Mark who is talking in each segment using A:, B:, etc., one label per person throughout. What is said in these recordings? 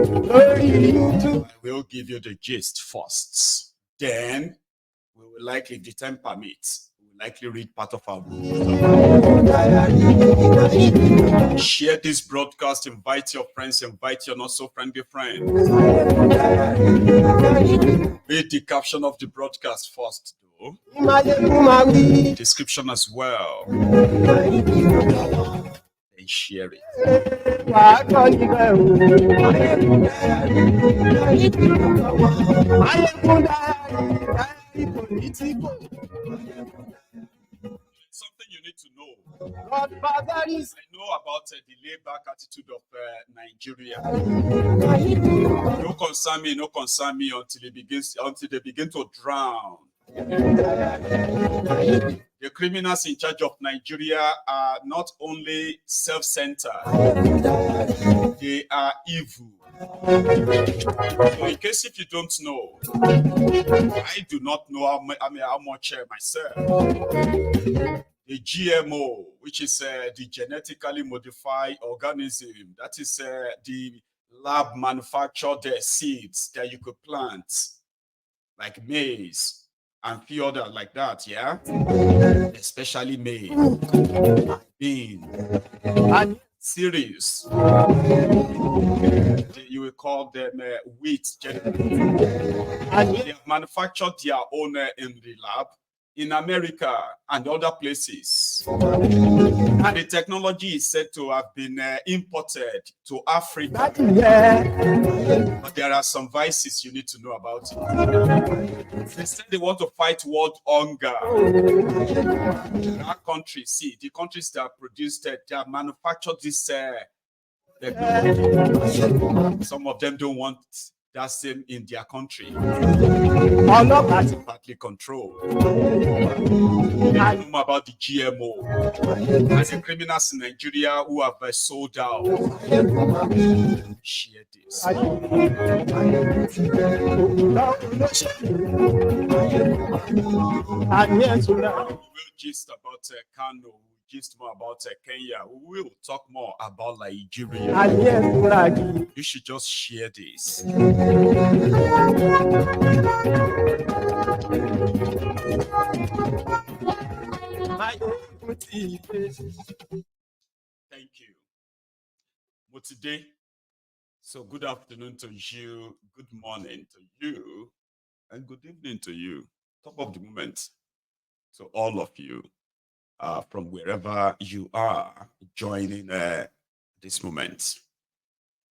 A: I will give you the gist first. Then we will likely, if the time permits, we will likely read part of our book. Share this broadcast, invite your friends, invite your not so friendly friends. Read the caption of the broadcast first, though. Description as well. And share it. Something you need to know. I know about the laid-back attitude of Nigeria. No concern me until they begin to drown. The criminals in charge of Nigeria are not only self-centered, they are evil. So in case if you don't know, I do not know how much myself. The GMO, which is the genetically modified organism, that is the lab manufactured seeds that you could plant, like maize and few other like that, yeah? Especially maize, bean, and cereals. You will call them wheat. And they have manufactured their own in the lab in America and other places. And the technology is said to have been imported to Africa. But there are some vices you need to know about it. They said they want to fight world hunger. Our countries, see, the countries that produced it, they have manufactured this technology. Some of them don't want that same in their country. That's partly controlled. They don't know about the GMO. As the criminals in Nigeria who have sold out. Share this. We will gist about Kano. Gist more about Kenya. We will talk more about Nigeria. You should just share this. Thank you. But today, so good afternoon to you, good morning to you, and good evening to you. Top of the moment to all of you. From wherever you are joining this moment.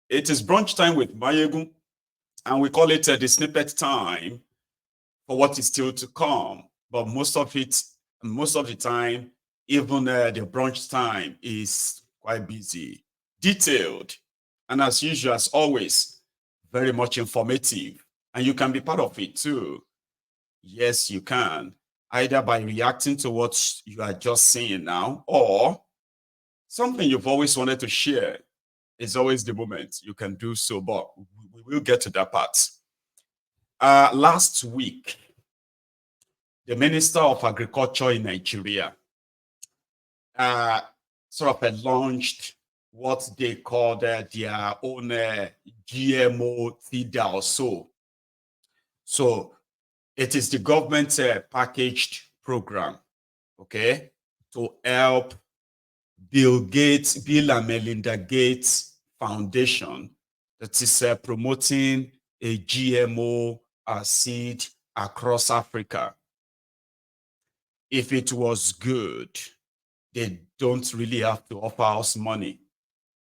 A: It is brunch time with Mayegun, and we call it the snippet time for what is still to come. But most of the time, even the brunch time is quite busy, detailed, and as usual, as always, very much informative. And you can be part of it too. Yes, you can. Either by reacting to what you are just saying now, or something you've always wanted to share. Is always the moment you can do so, but we will get to that part. Last week, the Minister of Agriculture in Nigeria sort of launched what they called their own GMO feeder or so. So it is the government packaged program, okay, to help Bill and Melinda Gates Foundation that is promoting a GMO seed across Africa. If it was good, they don't really have to offer us money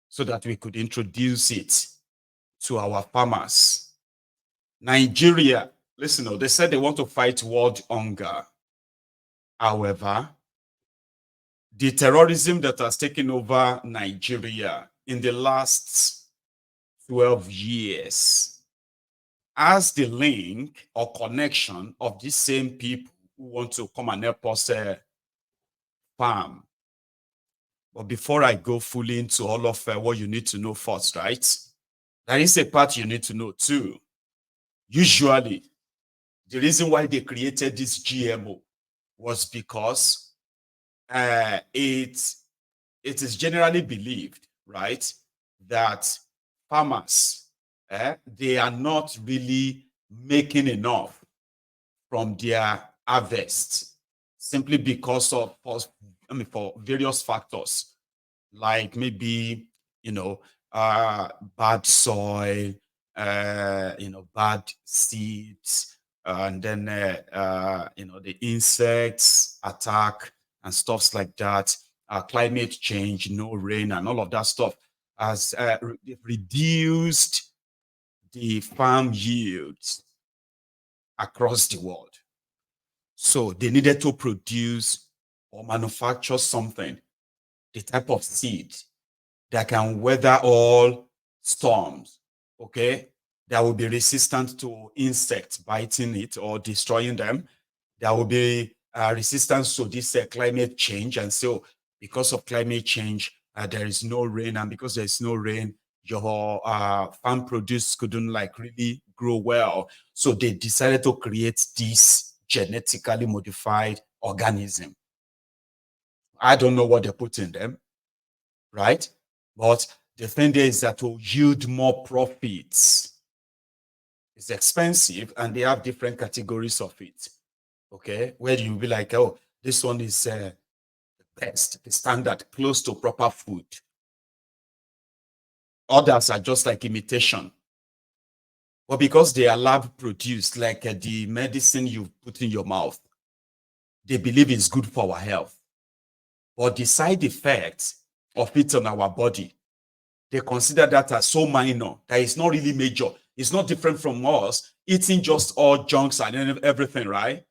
A: so that we could introduce it to our farmers. Nigeria, listen, they said they want to fight world hunger. However, the terrorism that has taken over Nigeria in the last 12 years has the link or connection of these same people who want to come and help us farm. But before I go fully into all of what you need to know first, right? There is a part you need to know too. Usually, the reason why they created this GMO was because it is generally believed, right, that farmers they are not really making enough from their harvest simply because of, for various factors, like maybe, you know, bad soil, bad seeds, and then, the insects attack and stuffs like that, climate change, no rain, and all of that stuff has reduced the farm yields across the world. So they needed to produce or manufacture something, the type of seed that can weather all storms, okay? That will be resistant to insects biting it or destroying them. There will be resistance to this climate change. And so because of climate change, there is no rain. And because there's no rain, your farm produce couldn't like really grow well. So they decided to create this genetically modified organism. I don't know what they put in them, right? But the thing there is that to yield more profits. It's expensive and they have different categories of it. Okay, where you'll be like, oh, this one is the best, the standard, close to proper food. Others are just like imitation. But because they are lab produced, like the medicine you put in your mouth, they believe it's good for our health. But the side effects of it on our body, they consider that as so minor that it's not really major. It's not different from us eating just all junks and everything, right?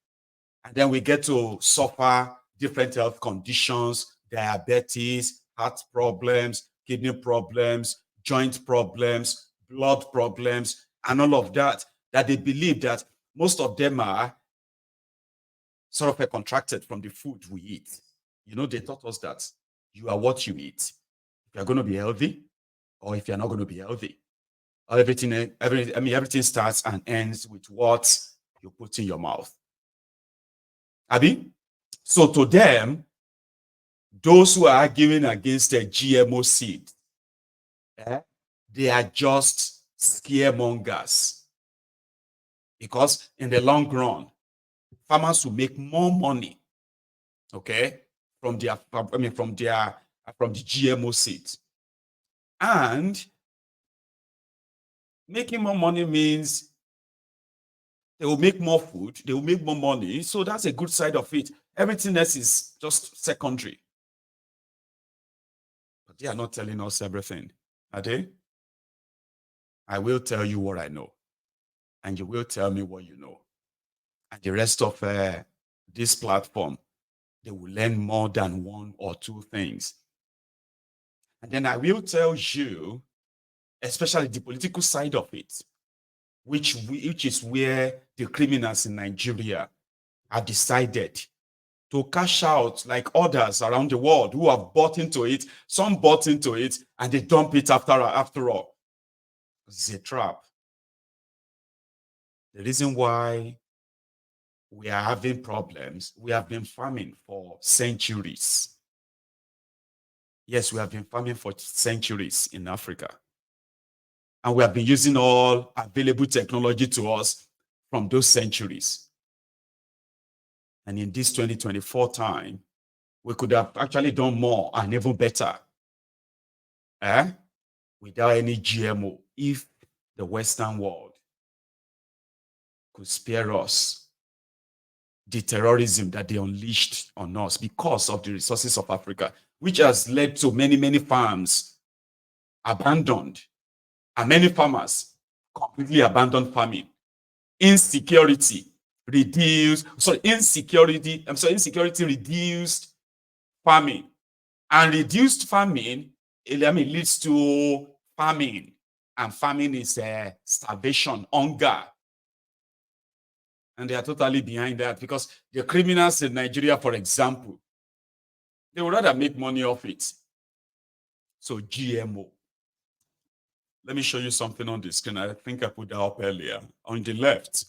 A: And then we get to suffer different health conditions, diabetes, heart problems, kidney problems, joint problems, blood problems, and all of that, that they believe that most of them are sort of contracted from the food we eat. They taught us that you are what you eat. If you're going to be healthy, or if you're not going to be healthy. Everything starts and ends with what you put in your mouth. Abi? So to them, those who are arguing against the GMO seed, they are just scaremongers. Because in the long run, farmers will make more money, okay, from the GMO seeds. And making more money means they will make more food, they will make more money. So that's a good side of it. Everything else is just secondary. But they are not telling us everything, are they? I will tell you what I know, and you will tell me what you know. And the rest of this platform, they will learn more than one or two things. And then I will tell you, especially the political side of it, which is where the criminals in Nigeria have decided to cash out like others around the world who have bought into it. Some bought into it and they dump it after all. It's a trap. The reason why we are having problems, we have been farming for centuries. Yes, we have been farming for centuries in Africa. And we have been using all available technology to us from those centuries. And in this 2024 time, we could have actually done more and even better without any GMO if the Western world could spare us the terrorism that they unleashed on us because of the resources of Africa, which has led to many, many farms abandoned and many farmers completely abandoned farming. Insecurity reduced farming, and reduced farming leads to famine, and famine is starvation, hunger. And they are totally behind that because the criminals in Nigeria, for example, they would rather make money off it. So GMO. Let me show you something on the screen. I think I put that up earlier. On the left,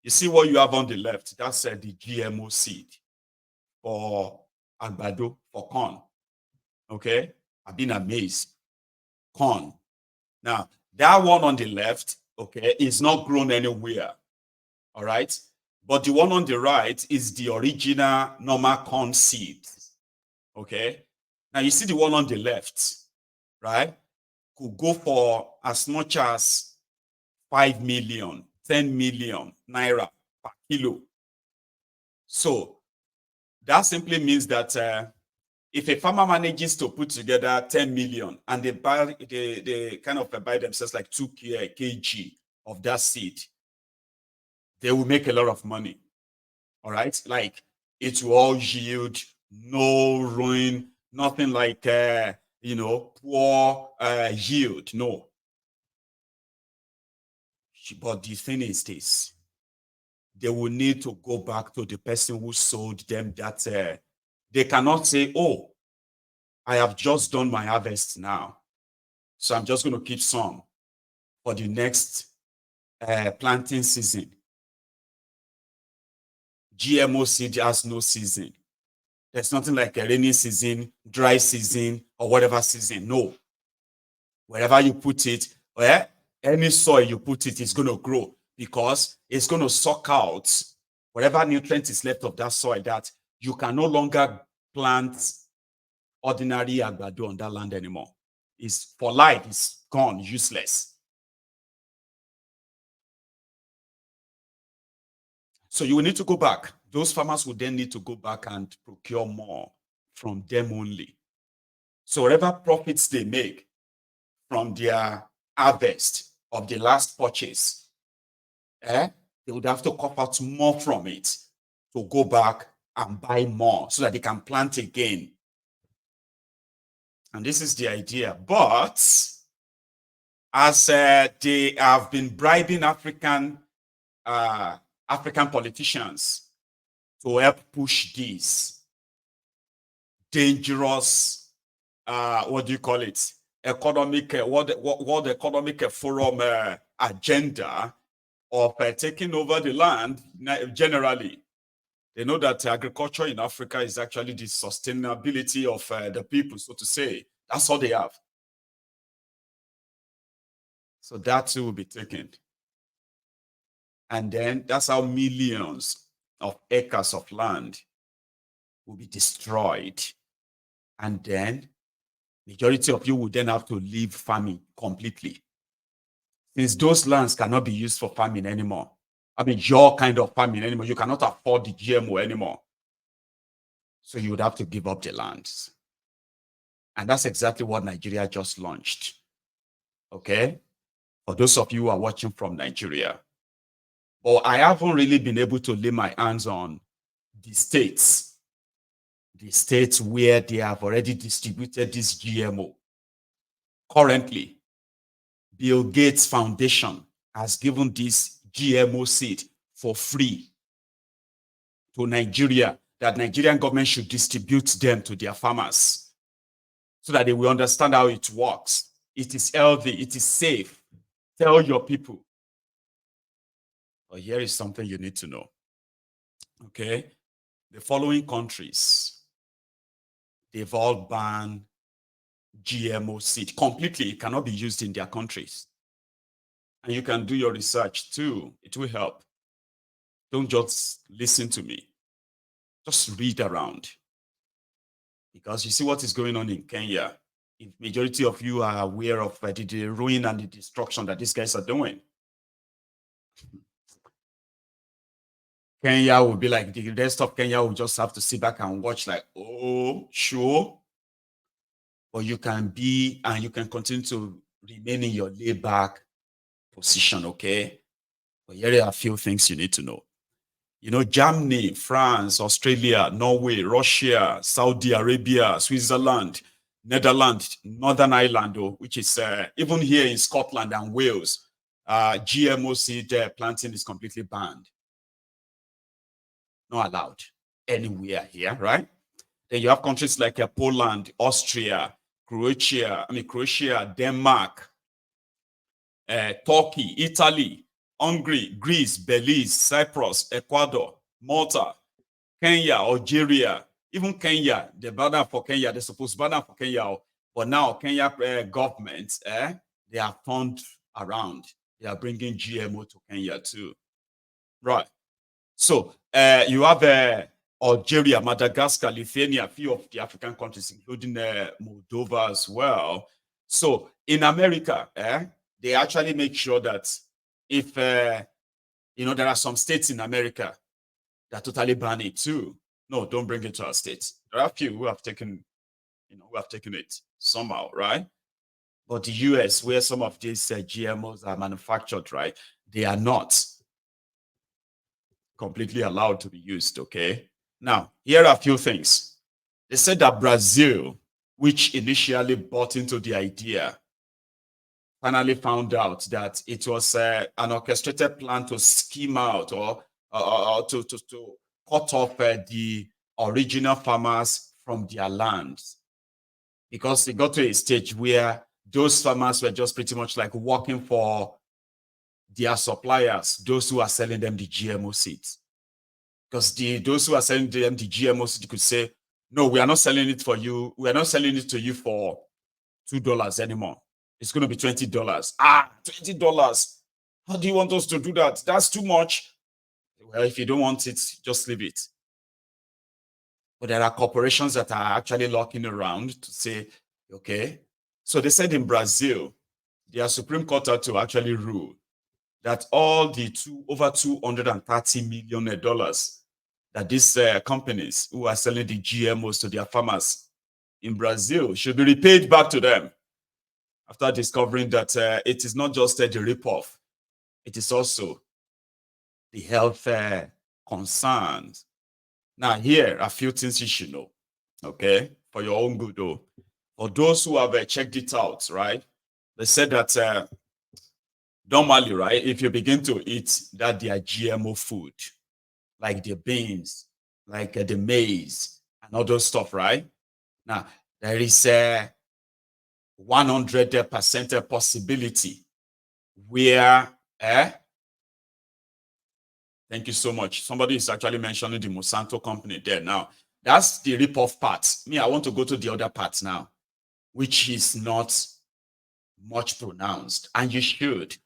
A: you see what you have on the left? That's the GMO seed for àgbàdo, for corn. Okay? I've been amazed. Corn. Now, That one on the left, okay, is not grown anywhere. All right. But the one on the right is the original normal corn seed. Okay. Now you see the one on the left, right? Could go for as much as 5 million, 10 million naira per kilo. So that simply means that if a farmer manages to put together 10 million and they kind of buy themselves like 2 kg of that seed, they will make a lot of money. All right. Like it will all yield, no ruin, nothing like, poor yield. No. But the thing is this, they will need to go back to the person who sold them that they cannot say, oh, I have just done my harvest now, so I'm just going to keep some for the next planting season. GMO seed has no season. There's nothing like a rainy season, dry season, or whatever season. No. Wherever you put it, any soil you put it is going to grow because it's going to suck out whatever nutrient is left of that soil that you can no longer plant ordinary agbado on that land anymore. It's for life, it's gone, useless. So you will need to go back. Those farmers will then need to go back and procure more from them only. So whatever profits they make from their harvest of the last purchase, they would have to cut out more from it to go back and buy more so that they can plant again. And this is the idea. But as they have been bribing African politicians to help push this dangerous, what do you call it, economic, World Economic Forum agenda of taking over the land generally. They know that agriculture in Africa is actually the sustainability of the people, so to say. That's all they have. So that too will be taken. And then that's how millions of acres of land will be destroyed. And then majority of you will then have to leave farming completely. Since those lands cannot be used for farming anymore. I mean, your kind of farming anymore. You cannot afford the GMO anymore. So you would have to give up the lands. And that's exactly what Nigeria just launched. Okay? For those of you who are watching from Nigeria. But I haven't really been able to lay my hands on the states where they have already distributed this GMO. Currently, Bill Gates Foundation has given this GMO seed for free to Nigeria, that Nigerian government should distribute them to their farmers so that they will understand how it works. It is healthy, it is safe. Tell your people. But here is something you need to know. Okay? The following countries, they've all banned GMO seed completely. It cannot be used in their countries. And you can do your research too. It will help. Don't just listen to me. Just read around. Because you see what is going on in Kenya. The majority of you are aware of the ruin and the destruction that these guys are doing. Kenya will be like, the rest of Kenya will just have to sit back and watch like, oh, sure. But you can be, and you can continue to remain in your laid-back position, okay? But here are a few things you need to know. You know, Germany, France, Australia, Norway, Russia, Saudi Arabia, Switzerland, Netherlands, Northern Ireland, which is even here in Scotland and Wales, GMO seed planting is completely banned. Not allowed anywhere here, right? Then you have countries like Poland, Austria, Croatia, Denmark, Turkey, Italy, Hungary, Greece, Belize, Cyprus, Ecuador, Malta, Kenya, Algeria, even Kenya. They ban for Kenya. They're supposed to ban for Kenya, but now Kenya government, they have turned around. They are bringing GMO to Kenya too. Right. So you have Algeria, Madagascar, Lithuania, a few of the African countries, including Moldova as well. So in America, they actually make sure that if, there are some states in America that totally ban it too. No, don't bring it to our states. There are a few who have taken, it somehow, right? But the US, where some of these GMOs are manufactured, right, they are not completely allowed to be used, okay? Now, here are a few things. They said that Brazil, which initially bought into the idea, finally found out that it was an orchestrated plan to skim out or to cut off the original farmers from their lands. Because it got to a stage where those farmers were just pretty much like working for their suppliers, those who are selling them the GMO seeds. Because those who are selling them the GMO seeds could say, no, we are not selling it for you. We are not selling it to you for $2 anymore. It's going to be $20. $20. How do you want us to do that? That's too much. Well, if you don't want it, just leave it. But there are corporations that are actually looking around to say, okay. So they said in Brazil, their Supreme Court had to actually rule that all the over $230 million that these companies who are selling the GMOs to their farmers in Brazil should be repaid back to them after discovering that it is not just the ripoff, it is also the health concerns. Now, here are a few things you should know, okay, for your own good, though. For those who have checked it out, right, they said that normally, right, if you begin to eat that their GMO food, like the beans, like the maize, and all those stuff, right? Now, there is a 100% possibility where, thank you so much. Somebody is actually mentioning the Monsanto company there. Now, that's the rip-off part. Me, I want to go to the other part now, which is not much pronounced, and you should.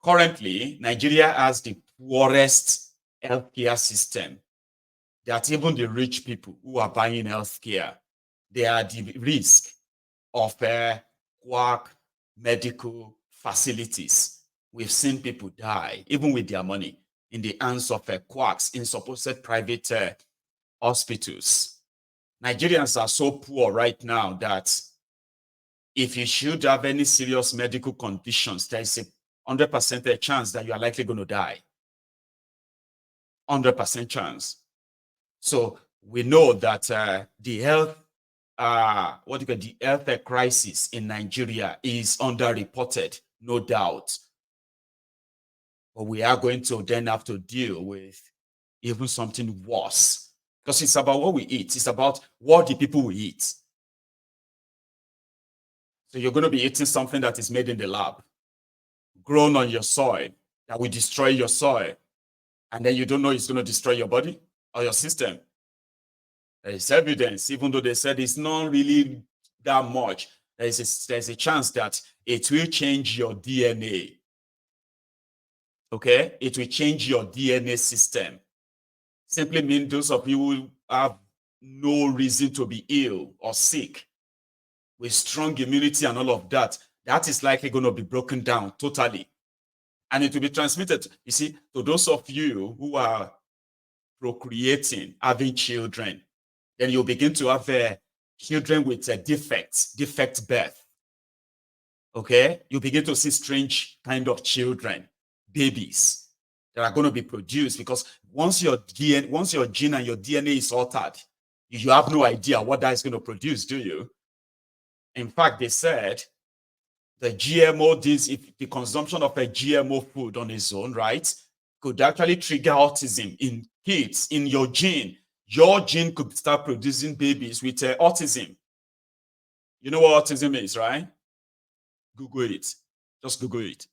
A: Currently, Nigeria has the poorest healthcare system that even the rich people who are buying healthcare, they are at the risk of quack medical facilities. We've seen people die, even with their money, in the hands of quacks in supposed private hospitals. Nigerians are so poor right now that if you should have any serious medical conditions, there is a 100% chance that you are likely going to die. 100% chance. So we know that the health the health crisis in Nigeria is underreported, no doubt. But we are going to then have to deal with even something worse, because it's about what we eat. It's about what the people we eat. So you're going to be eating something that is made in the lab, grown on your soil, that will destroy your soil, and then you don't know it's going to destroy your body or your system. There is evidence, even though they said it's not really that much, there's a chance that it will change your DNA. Okay? It will change your DNA system. Simply means those of you who have no reason to be ill or sick, with strong immunity and all of that, that is likely going to be broken down totally. And it will be transmitted, you see, to those of you who are procreating, having children. Then you'll begin to have children with defect birth. Okay? You begin to see strange kind of children, babies that are going to be produced, because once your gene and your DNA is altered, you have no idea what that is going to produce, do you? In fact, they said the GMO, if the consumption of a GMO food on its own, right, could actually trigger autism in kids, in your gene. Your gene could start producing babies with autism. You know what autism is, right? Google it. Just Google it.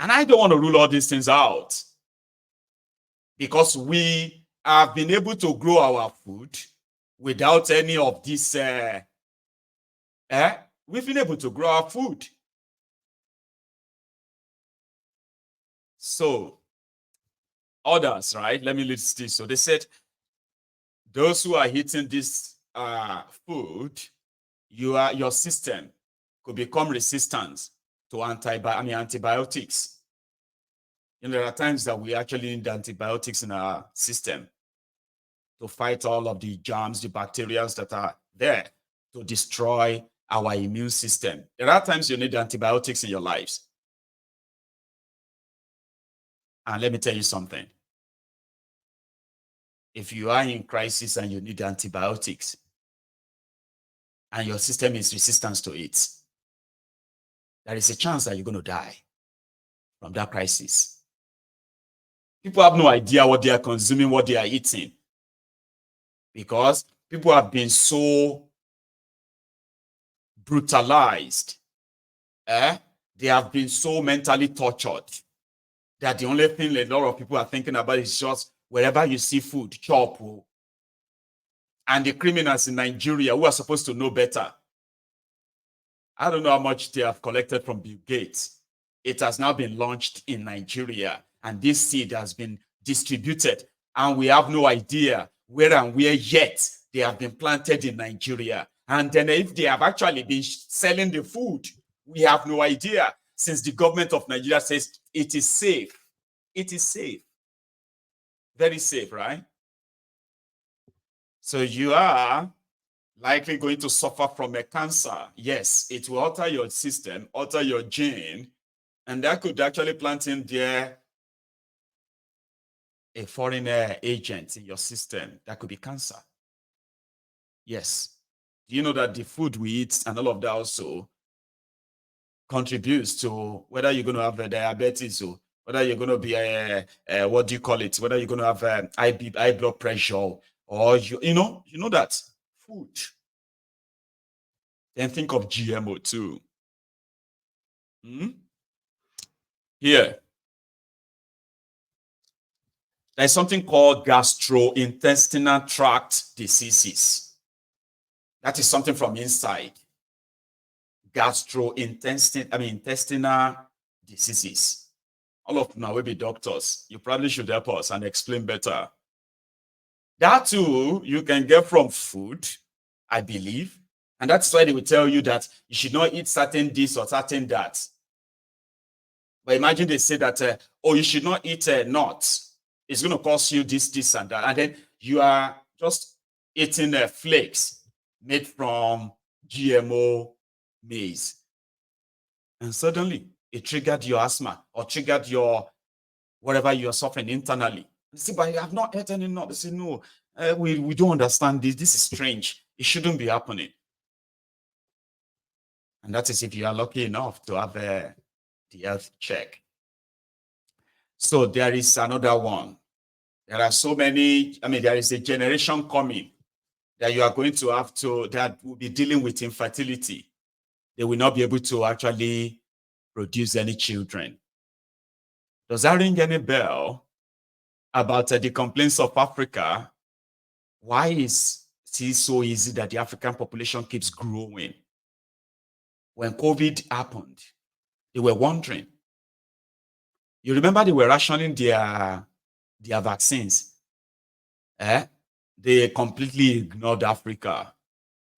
A: And I don't want to rule all these things out, because we have been able to grow our food without any of this we've been able to grow our food. So others, right? Let me list this. So they said those who are eating this food, your system could become resistant to antibiotics. There are times that we actually need antibiotics in our system to fight all of the germs, the bacteria that are there to destroy our immune system. There are times you need antibiotics in your lives. And let me tell you something. If you are in crisis and you need antibiotics and your system is resistant to it, there is a chance that you're going to die from that crisis. People have no idea what they are consuming, what they are eating, because people have been so brutalized. They have been so mentally tortured that the only thing a lot of people are thinking about is just wherever you see food, chop. And the criminals in Nigeria who are supposed to know better, I don't know how much they have collected from Bill Gates. It has now been launched in Nigeria, and this seed has been distributed, and we have no idea where and where yet they have been planted in Nigeria. And then if they have actually been selling the food, we have no idea, since the government of Nigeria says it is safe. It is safe. Very safe, right? So you are likely going to suffer from a cancer. Yes, it will alter your system, alter your gene, and that could actually plant in there a foreign agent in your system. That could be cancer. Yes. Do you know that the food we eat and all of that also contributes to whether you're going to have a diabetes or whether you're going to be what do you call it? Whether you're going to have high blood pressure, or you know that food. Then think of GMO too. Here, there's something called gastrointestinal tract diseases. That is something from inside. Intestinal diseases. All of them will be doctors. You probably should help us and explain better. That too, you can get from food, I believe. And that's why they will tell you that you should not eat certain this or certain that. But imagine they say that, you should not eat nuts. It's going to cause you this, and that. And then you are just eating flakes made from GMO maize. And suddenly it triggered your asthma or triggered your whatever you're suffering internally. You see, but I have not ate any nut. They say, no, we don't understand this. This is strange. It shouldn't be happening. And that is if you are lucky enough to have the health check. So there is another one. There are so many, there is a generation coming that you are going to have to, that will be dealing with infertility. They will not be able to actually produce any children. Does that ring any bell about the complaints of Africa? Why is it so easy that the African population keeps growing? When COVID happened, they were wondering. You remember they were rationing their vaccines. They completely ignored Africa.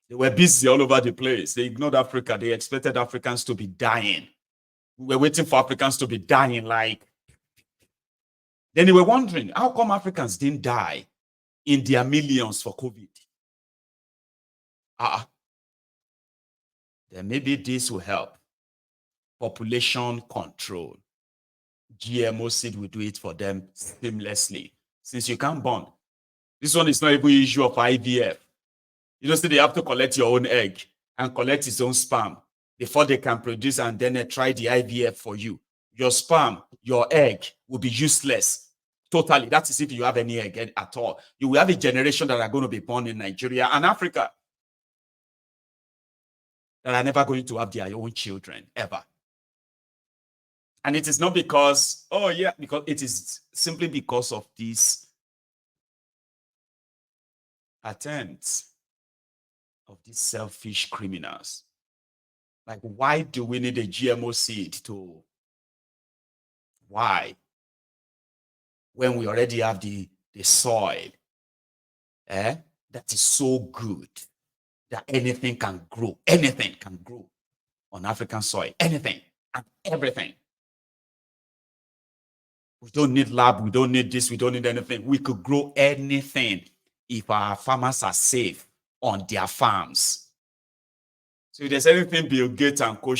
A: They were busy all over the place. They ignored Africa. They expected Africans to be dying. We were waiting for Africans to be dying. Then they were wondering, how come Africans didn't die in their millions for COVID? Then maybe this will help. Population control. GMO seed will do it for them seamlessly. Since you can't born. This one is not even an issue of IVF. You know, so they have to collect your own egg and collect its own sperm before they can produce and then try the IVF for you. Your sperm, your egg will be useless. Totally. That is if you have any egg at all. You will have a generation that are going to be born in Nigeria and Africa that are never going to have their own children, ever. And it is not because, because it is simply because of these attempts of these selfish criminals Like, why do we need a GMO seed to? Why? When we already have the soil, that is so good that anything can grow. Anything can grow on African soil. Anything and everything. We don't need lab. We don't need this. We don't need anything. We could grow anything if our farmers are safe on their farms. So if there's anything Bill Gates and Co